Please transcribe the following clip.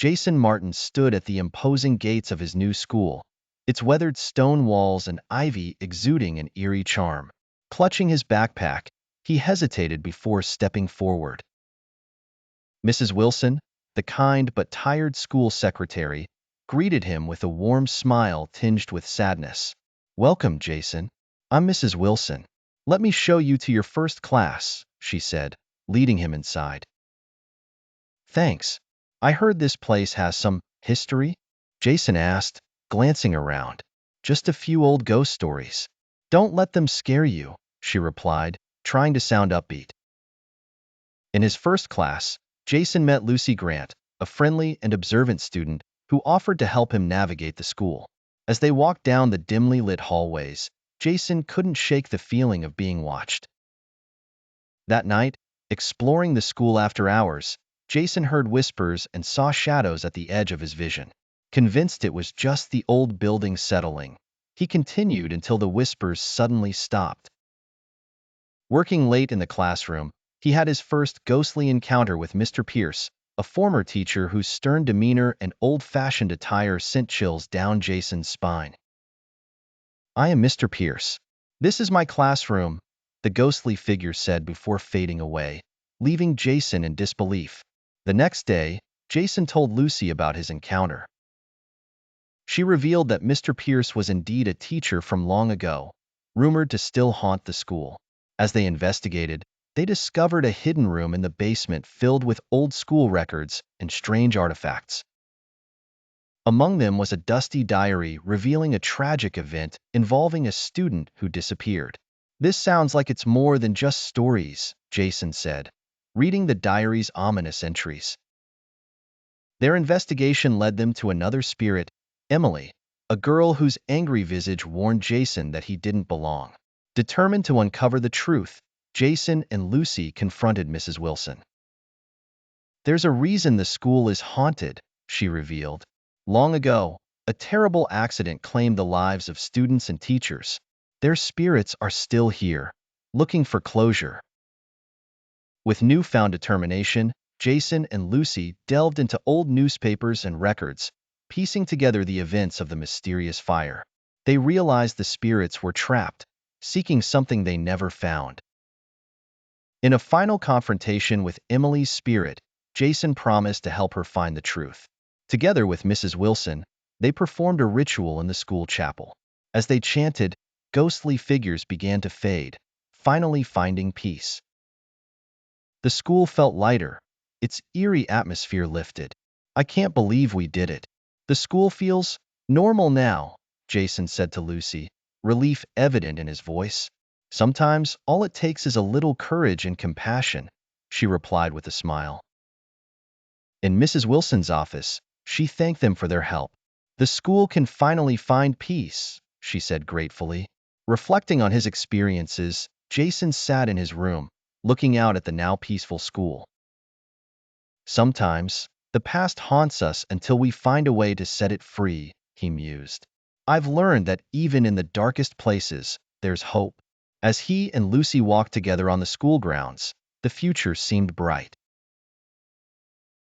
Jason Martin stood at the imposing gates of his new school, its weathered stone walls and ivy exuding an eerie charm. Clutching his backpack, he hesitated before stepping forward. Mrs. Wilson, the kind but tired school secretary, greeted him with a warm smile tinged with sadness. "Welcome, Jason. I'm Mrs. Wilson. Let me show you to your first class," she said, leading him inside. "Thanks. I heard this place has some history?" Jason asked, glancing around. "Just a few old ghost stories." "Don't let them scare you," she replied, trying to sound upbeat. In his first class, Jason met Lucy Grant, a friendly and observant student who offered to help him navigate the school. As they walked down the dimly lit hallways, Jason couldn't shake the feeling of being watched. That night, exploring the school after hours, Jason heard whispers and saw shadows at the edge of his vision. Convinced it was just the old building settling, he continued until the whispers suddenly stopped. Working late in the classroom, he had his first ghostly encounter with Mr. Pierce, a former teacher whose stern demeanor and old-fashioned attire sent chills down Jason's spine. "I am Mr. Pierce. This is my classroom," the ghostly figure said before fading away, leaving Jason in disbelief. The next day, Jason told Lucy about his encounter. She revealed that Mr. Pierce was indeed a teacher from long ago, rumored to still haunt the school. As they investigated, they discovered a hidden room in the basement filled with old school records and strange artifacts. Among them was a dusty diary revealing a tragic event involving a student who disappeared. "This sounds like it's more than just stories," Jason said, reading the diary's ominous entries. Their investigation led them to another spirit, Emily, a girl whose angry visage warned Jason that he didn't belong. Determined to uncover the truth, Jason and Lucy confronted Mrs. Wilson. "There's a reason the school is haunted," she revealed. "Long ago, a terrible accident claimed the lives of students and teachers. Their spirits are still here, looking for closure." With newfound determination, Jason and Lucy delved into old newspapers and records, piecing together the events of the mysterious fire. They realized the spirits were trapped, seeking something they never found. In a final confrontation with Emily's spirit, Jason promised to help her find the truth. Together with Mrs. Wilson, they performed a ritual in the school chapel. As they chanted, ghostly figures began to fade, finally finding peace. The school felt lighter, its eerie atmosphere lifted. "I can't believe we did it. The school feels normal now," Jason said to Lucy, relief evident in his voice. "Sometimes all it takes is a little courage and compassion," she replied with a smile. In Mrs. Wilson's office, she thanked them for their help. "The school can finally find peace," she said gratefully. Reflecting on his experiences, Jason sat in his room, looking out at the now peaceful school. "Sometimes, the past haunts us until we find a way to set it free," he mused. "I've learned that even in the darkest places, there's hope." As he and Lucy walked together on the school grounds, the future seemed bright.